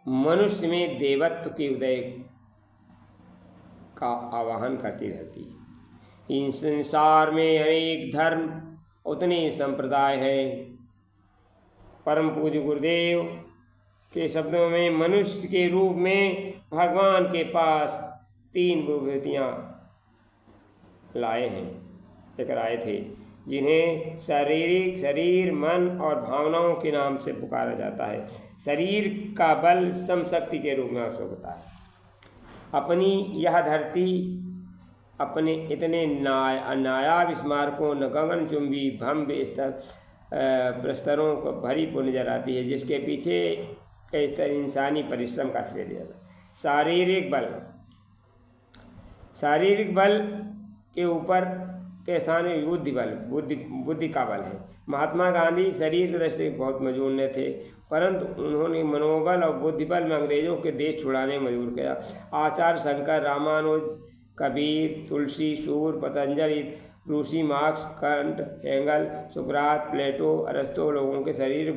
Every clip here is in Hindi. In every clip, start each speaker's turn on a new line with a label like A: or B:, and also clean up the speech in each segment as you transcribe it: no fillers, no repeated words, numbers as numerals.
A: मनुष्य में देवत्व के उदय का आवाहन करती रहती है। इस संसार में अनेक धर्म, उतने संप्रदाय हैं। परम पूज्य गुरुदेव के शब्दों में मनुष्य के रूप में भगवान के पास 3 विभूतियाँ लाए हैं, लेकर आए थे, जिन्हें शरीर, मन और भावनाओं के नाम से पुकारा जाता है। शरीर का बल समशक्ति के रूप में आवश्यक होता है। अपनी यह धरती अपने इतने नायाब स्मारकों न गगनचुंबी भव्य प्रस्तरों को भरी पूर्ण नजर आती है, जिसके पीछे कई स्तर इंसानी परिश्रम का श्रेय दिया जाता है। शारीरिक बल के ऊपर के स्थान में बुद्धि का बल है। महात्मा गांधी शरीर की दृष्टि से बहुत मजबूर न थे, परंतु उन्होंने मनोबल और बुद्धिबल में अंग्रेजों के देश छुड़ाने में मजबूर किया। आचार्य शंकर, रामानुज, कबीर, तुलसी, सूर, पतंजलि, रूसी, मार्क्स, कंट, हेगल, सुकरात, प्लेटो, अरस्तु लोगों के शरीर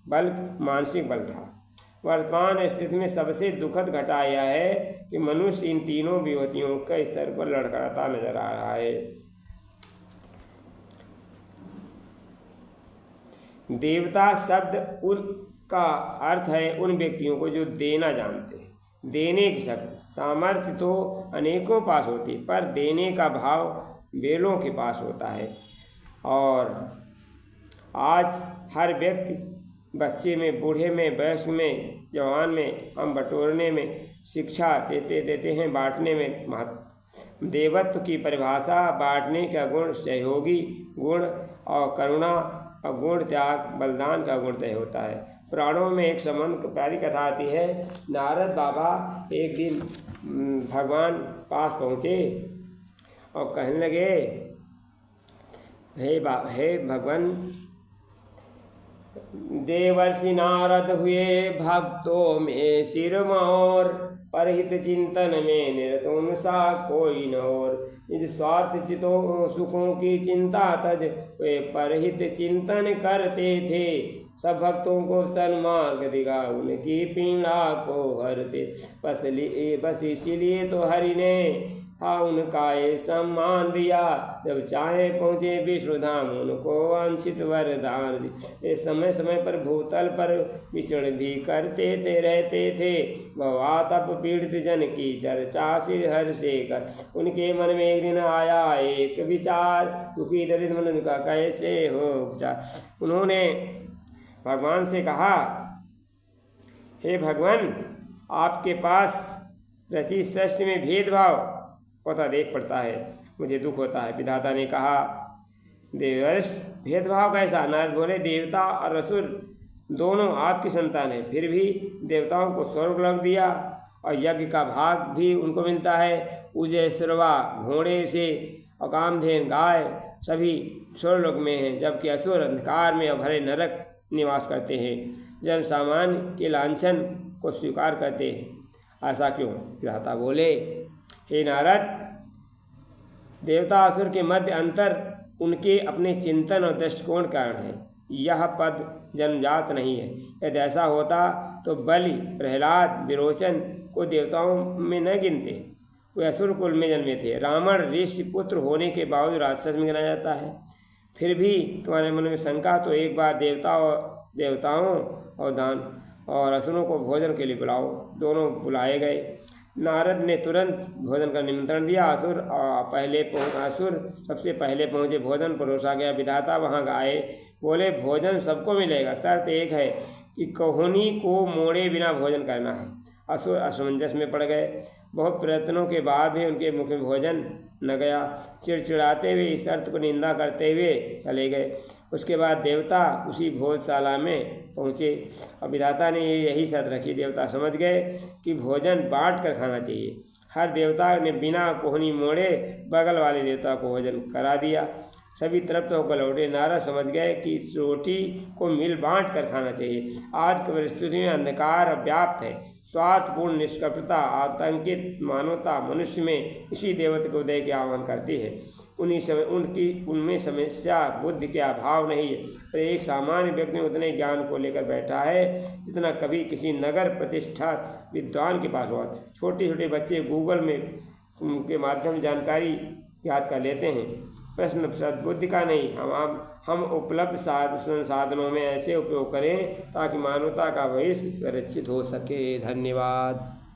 A: बल मानसिक बल था। वर्तमान स्थिति में सबसे दुखद घटना यह है कि मनुष्य इन तीनों विभूतियों के स्तर पर लड़खड़ाता नजर आ रहा है। देवता शब्द उनका अर्थ है उन व्यक्तियों को जो देना जानते हैं। देने की शक्ति, सामर्थ्य तो अनेकों पास होती, पर देने का भाव बेलों के पास होता है। और आज हर व्यक्ति, बच्चे में, बूढ़े में, वयस्क में, जवान में, हम बटोरने में, शिक्षा देते हैं, बांटने में महत्व। देवत्व की परिभाषा बांटने का गुण, सहयोगी गुण और करुणा और गुण, त्याग, बलिदान का गुण तय होता है। पुराणों में एक संबंध प्यारी कथा आती है। नारद बाबा एक दिन भगवान पास पहुँचे और कहने लगे, हे भगवान, देवर्षि नारद हुए भक्तों में सिरमौर, परहित चिंतन में निरत उनसा कोई न और। निज स्वार्थ चितों सुखों की चिंता तज वे परहित चिंतन करते थे। सब भक्तों को सन्मार्ग दिखा उनकी पीड़ा को हरते। बस इसीलिए तो हरि ने था उनका ये सम्मान दिया, जब चाहे पहुँचे विष्णुधाम उनको वांछित वरदान दिया। समय समय पर भूतल पर विचरण भी करते रहते थे। भवातप पीड़ित जन की चर्चा से हर से कर। उनके मन में एक दिन आया एक विचार, दुखी दरिद्र मन का कैसे हो उपचार। उन्होंने भगवान से कहा, हे भगवान, आपके पास रची सृष्टि में भेदभाव होता देख पड़ता है, मुझे दुख होता है। विधाता ने कहा, देवर्ष, भेदभाव कैसा? नारद बोले, देवता और असुर दोनों आपकी संतान हैं, फिर भी देवताओं को स्वर्गलोक दिया और यज्ञ का भाग भी उनको मिलता है। उजय, श्रवा, घोड़े से और कामधेन, गाय सभी स्वर्गलोक में हैं, जबकि असुर अंधकार में और भरे नरक निवास करते हैं। जन सामान्य के लांछन को स्वीकार करते हैं, ऐसा क्यों? विधाता बोले, हे नारद, देवता असुर के मध्य अंतर उनके अपने चिंतन और दृष्टिकोण कारण है। यह पद जन्मजात नहीं है। यदि ऐसा होता तो बलि, प्रहलाद, विरोचन को देवताओं में न गिनते। वे असुर कुल में जन्मे थे। रावण ऋषि पुत्र होने के बावजूद राक्षस में गिना जाता है। फिर भी तुम्हारे मन में शंका, तो एक बार देवताओं और दान और असुरों को भोजन के लिए बुलाओ। दोनों बुलाए गए। नारद ने तुरंत भोजन का निमंत्रण दिया। असुर सबसे पहले पहुँचे। भोजन परोसा गया। विधाता वहाँ आए। बोले, भोजन सबको मिलेगा, शर्त एक है कि कहोनी को मोड़े बिना भोजन करना है। असुर असमंजस में पड़ गए। बहुत प्रयत्नों के बाद भी उनके मुख में भोजन न गया। चिड़चिड़ाते हुए इस शर्त को निंदा करते हुए चले गए। उसके बाद देवता उसी भोजशाला में पहुँचे और विधाता ने यही शर्त रखी। देवता समझ गए कि भोजन बांट कर खाना चाहिए। हर देवता ने बिना कोहनी मोड़े बगल वाले देवता को भोजन करा दिया। सभी तृप्त होकर लौटे। नारद समझ गए कि इस रोटी को मिल बांट कर खाना चाहिए। आज की परिस्थिति में अंधकार व्याप्त है। स्वार्थपूर्ण निष्कपटता, आतंकित मानवता मनुष्य में इसी देवता के उदय के आह्वान करती है। उनमें समस्या बुद्धि के अभाव नहीं है, पर एक सामान्य व्यक्ति उतने ज्ञान को लेकर बैठा है जितना कभी किसी नगर प्रतिष्ठित विद्वान के पास हुआ। छोटे छोटे बच्चे गूगल में के माध्यम जानकारी याद कर लेते हैं। प्रश्न सद्बुद्धि का नहीं, हम उपलब्ध संसाधनों में ऐसे उपयोग करें ताकि मानवता का भविष्य सुरक्षित हो सके। धन्यवाद।